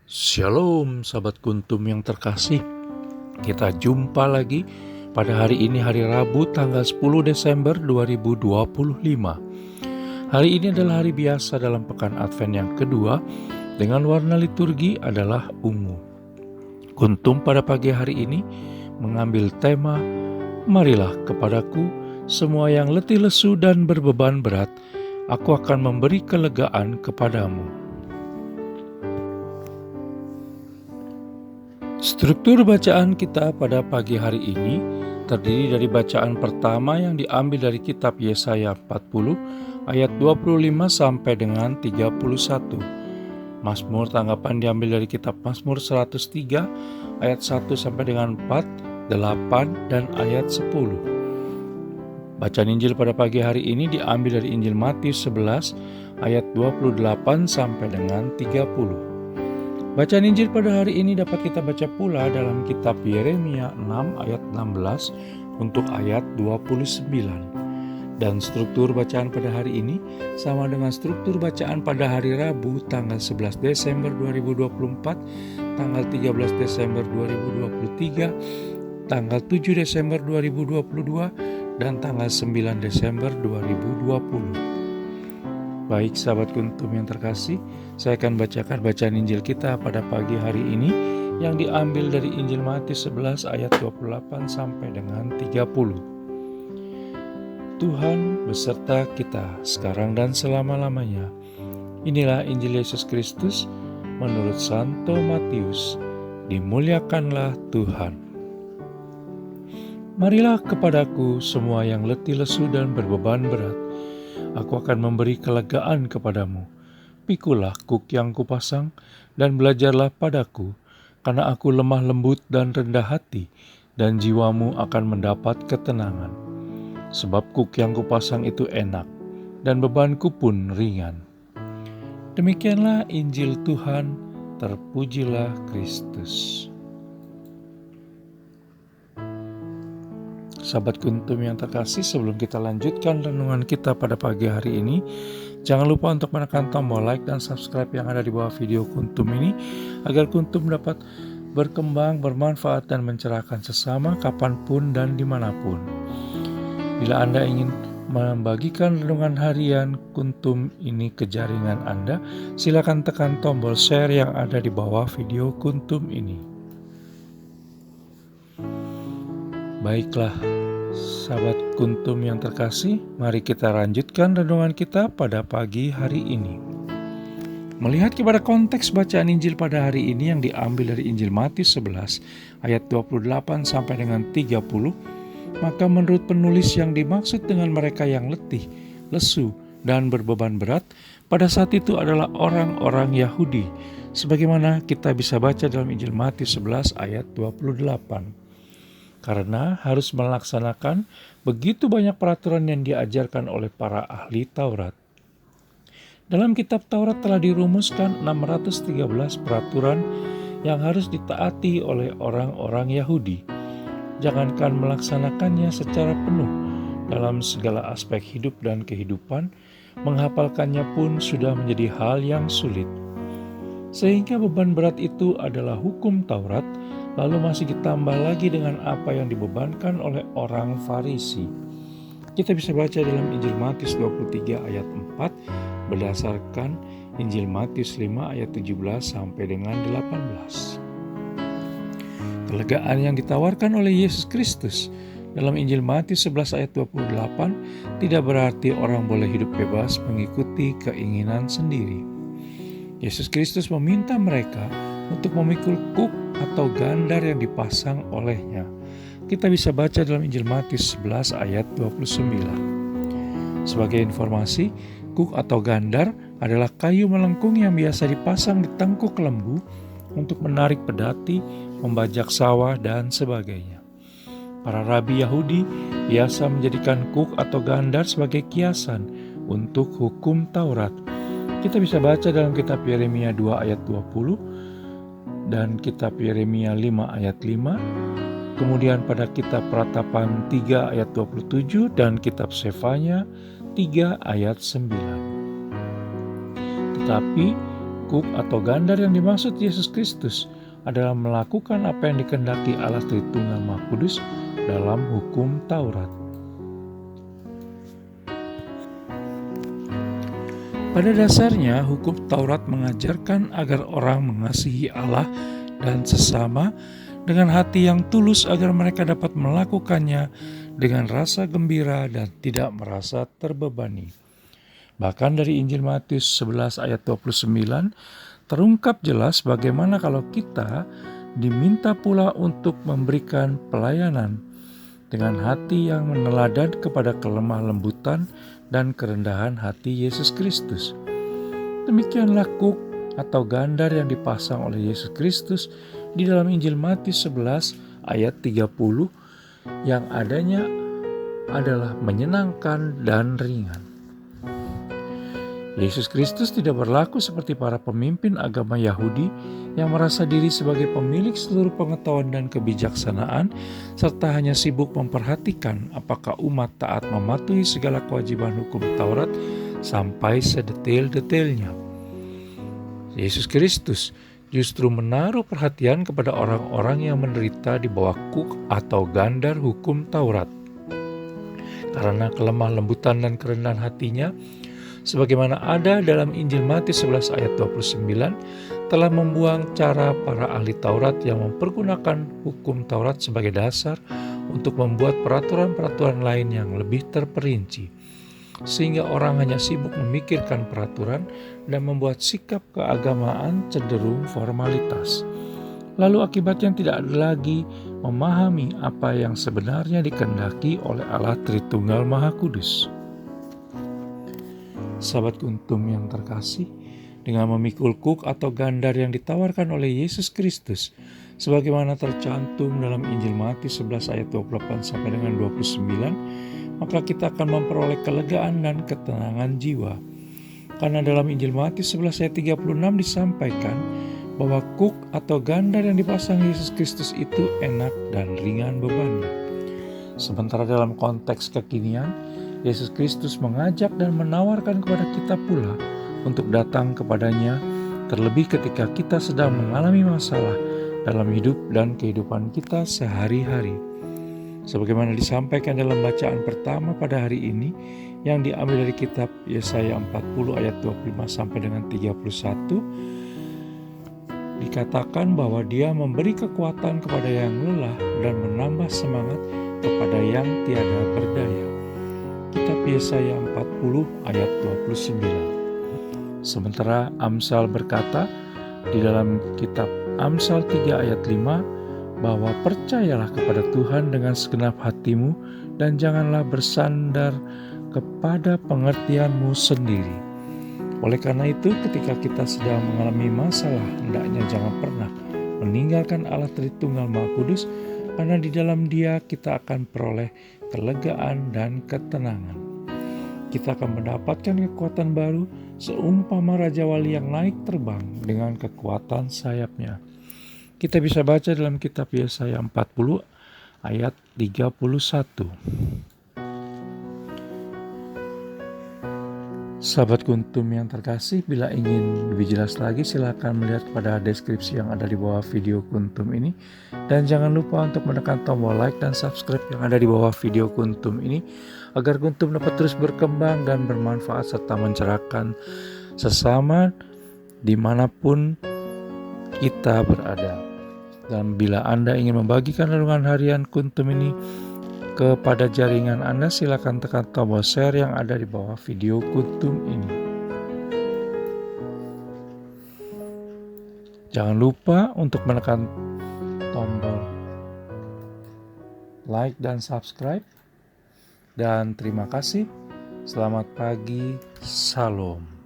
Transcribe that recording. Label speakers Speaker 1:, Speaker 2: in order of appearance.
Speaker 1: Shalom sahabat kuntum yang terkasih. Kita jumpa lagi pada hari ini, hari Rabu tanggal 10 Desember 2025. Hari ini adalah hari biasa dalam pekan Advent yang kedua dengan warna liturgi adalah ungu. Kuntum pada pagi hari ini mengambil tema "Marilah kepadaku semua yang letih lesu dan berbeban berat, aku akan memberi kelegaan kepadamu." Struktur bacaan kita pada pagi hari ini terdiri dari bacaan pertama yang diambil dari kitab Yesaya 40 ayat 25 sampai dengan 31. Mazmur tanggapan diambil dari kitab Mazmur 103 ayat 1 sampai dengan 4, 8 dan ayat 10. Bacaan Injil pada pagi hari ini diambil dari Injil Matius 11 ayat 28 sampai dengan 30. Bacaan Injil pada hari ini dapat kita baca pula dalam kitab Yeremia 6 ayat 16 untuk ayat 29. Dan struktur bacaan pada hari ini sama dengan struktur bacaan pada hari Rabu tanggal 11 Desember 2024, tanggal 13 Desember 2023, tanggal 7 Desember 2022, dan tanggal 9 Desember 2020. Baik sahabat kuntum yang terkasih, saya akan bacakan bacaan Injil kita pada pagi hari ini yang diambil dari Injil Matius 11 ayat 28 sampai dengan 30. Tuhan beserta kita sekarang dan selama-lamanya. Inilah Injil Yesus Kristus menurut Santo Matius. Dimuliakanlah Tuhan. Marilah kepadaku semua yang letih lesu dan berbeban berat, aku akan memberi kelegaan kepadamu. Pikulah kuk yang kupasang dan belajarlah padaku, karena aku lemah lembut dan rendah hati, dan jiwamu akan mendapat ketenangan. Sebab kuk yang kupasang itu enak, dan bebanku pun ringan. Demikianlah Injil Tuhan, terpujilah Kristus. Sahabat kuntum yang terkasih, sebelum kita lanjutkan renungan kita pada pagi hari ini, jangan lupa untuk menekan tombol like dan subscribe yang ada di bawah video kuntum ini, agar kuntum dapat berkembang, bermanfaat, dan mencerahkan sesama kapanpun dan dimanapun. Bila Anda ingin membagikan renungan harian kuntum ini ke jaringan Anda, silakan tekan tombol share yang ada di bawah video kuntum ini. Baiklah, sahabat kuntum yang terkasih, mari kita lanjutkan renungan kita pada pagi hari ini. Melihat kepada konteks bacaan Injil pada hari ini yang diambil dari Injil Matius 11 ayat 28 sampai dengan 30, maka menurut penulis yang dimaksud dengan mereka yang letih, lesu, dan berbeban berat pada saat itu adalah orang-orang Yahudi, sebagaimana kita bisa baca dalam Injil Matius 11 ayat 28. Karena harus melaksanakan begitu banyak peraturan yang diajarkan oleh para ahli Taurat. Dalam kitab Taurat telah dirumuskan 613 peraturan yang harus ditaati oleh orang-orang Yahudi. Jangankan melaksanakannya secara penuh dalam segala aspek hidup dan kehidupan, menghafalkannya pun sudah menjadi hal yang sulit. Sehingga beban berat itu adalah hukum Taurat, lalu masih ditambah lagi dengan apa yang dibebankan oleh orang Farisi. Kita bisa baca dalam Injil Matius 23 ayat 4 berdasarkan Injil Matius 5 ayat 17 sampai dengan 18. Kelegaan yang ditawarkan oleh Yesus Kristus dalam Injil Matius 11 ayat 28 tidak berarti orang boleh hidup bebas mengikuti keinginan sendiri. Yesus Kristus meminta mereka untuk memikul kuk atau gandar yang dipasang olehnya. Kita bisa baca dalam Injil Matius 11 ayat 29. Sebagai informasi, kuk atau gandar adalah kayu melengkung yang biasa dipasang di tengkuk lembu untuk menarik pedati, membajak sawah, dan sebagainya. Para rabi Yahudi biasa menjadikan kuk atau gandar sebagai kiasan untuk hukum Taurat. Kita bisa baca dalam kitab Yeremia 2 ayat 20, dan kitab Yeremia 5 ayat 5, kemudian pada kitab Peratapan 3 ayat 27, dan kitab Sefanya 3 ayat 9. Tetapi Kuk atau gandar yang dimaksud Yesus Kristus adalah melakukan apa yang dikehendaki Allah Tritunggal Maha Kudus dalam hukum Taurat. Pada dasarnya, hukum Taurat mengajarkan agar orang mengasihi Allah dan sesama dengan hati yang tulus agar mereka dapat melakukannya dengan rasa gembira dan tidak merasa terbebani. Bahkan dari Injil Matius 11 ayat 29 terungkap jelas bagaimana kalau kita diminta pula untuk memberikan pelayanan dengan hati yang meneladan kepada kelemah lembutan dan kerendahan hati Yesus Kristus. Demikianlah kuk atau gandar yang dipasang oleh Yesus Kristus di dalam Injil Matius 11 ayat 30 yang adanya adalah menyenangkan dan ringan. Yesus Kristus tidak berlaku seperti para pemimpin agama Yahudi yang merasa diri sebagai pemilik seluruh pengetahuan dan kebijaksanaan, serta hanya sibuk memperhatikan apakah umat taat mematuhi segala kewajiban hukum Taurat sampai sedetail-detailnya. Yesus Kristus justru menaruh perhatian kepada orang-orang yang menderita di bawah kuk atau gandar hukum Taurat. Karena kelemah lembutan dan kerendahan hatinya, sebagaimana ada dalam Injil Matius 11 ayat 29, telah membuang cara para ahli Taurat yang mempergunakan hukum Taurat sebagai dasar untuk membuat peraturan-peraturan lain yang lebih terperinci. Sehingga orang hanya sibuk memikirkan peraturan dan membuat sikap keagamaan cenderung formalitas. Lalu akibatnya tidak ada lagi memahami apa yang sebenarnya dikehendaki oleh Allah Tritunggal Maha Kudus. Sahabat Kuntum yang terkasih, dengan memikul kuk atau gandar yang ditawarkan oleh Yesus Kristus, sebagaimana tercantum dalam Injil Matius 11 ayat 28 sampai dengan 29, maka kita akan memperoleh kelegaan dan ketenangan jiwa. Karena dalam Injil Matius 11 ayat 36 disampaikan bahwa kuk atau gandar yang dipasang Yesus Kristus itu enak dan ringan bebannya. Sementara dalam konteks kekinian, Yesus Kristus mengajak dan menawarkan kepada kita pula untuk datang kepadanya, terlebih ketika kita sedang mengalami masalah dalam hidup dan kehidupan kita sehari-hari. Sebagaimana disampaikan dalam bacaan pertama pada hari ini yang diambil dari kitab Yesaya 40 ayat 25 sampai dengan 31, dikatakan bahwa Dia memberi kekuatan kepada yang lelah dan menambah semangat kepada yang tiada berdaya. Kitab Yesaya 40 ayat 29. Sementara Amsal berkata di dalam kitab Amsal 3 ayat 5 bahwa percayalah kepada Tuhan dengan segenap hatimu dan janganlah bersandar kepada pengertianmu sendiri. Oleh karena itu, ketika kita sedang mengalami masalah, hendaknya jangan pernah meninggalkan Allah Tritunggal Maha Kudus, karena di dalam Dia kita akan peroleh kelegaan dan ketenangan. Kita akan mendapatkan kekuatan baru seumpama Raja Wali yang naik terbang dengan kekuatan sayapnya. Kita bisa baca dalam kitab Yesaya 40 ayat 31. Sahabat Kuntum yang terkasih, bila ingin lebih jelas lagi silakan melihat pada deskripsi yang ada di bawah video Kuntum ini. Dan jangan lupa untuk menekan tombol like dan subscribe yang ada di bawah video Kuntum ini, agar Kuntum dapat terus berkembang dan bermanfaat serta mencerahkan sesama dimanapun kita berada. Dan bila Anda ingin membagikan renungan harian Kuntum ini kepada jaringan Anda, silakan tekan tombol share yang ada di bawah video Kuntum ini. Jangan lupa untuk menekan tombol like dan subscribe. Dan terima kasih. Selamat pagi. Salam.